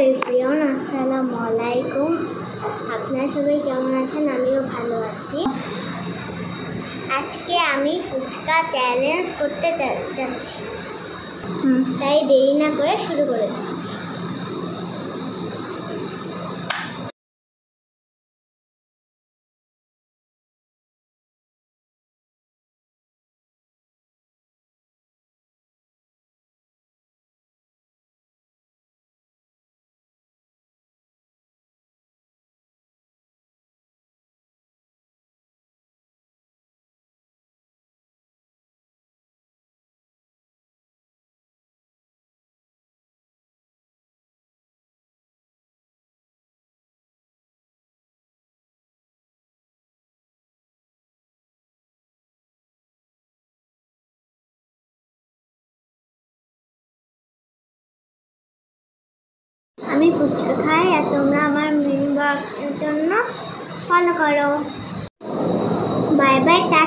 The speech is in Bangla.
এভরিওয়ান, আসসালামু আলাইকুম। আপনারা সবাই কেমন আছেন? আমিও ভালো আছি। আজকে আমি ফুচকা চ্যালেঞ্জ করতে যাচ্ছি, তাই দেরি না করে শুরু করে দিচ্ছি। আমি ফুচকা খাই আর তোমরা আমার মেনু বক্সের জন্য ফলো করো। Bye bye.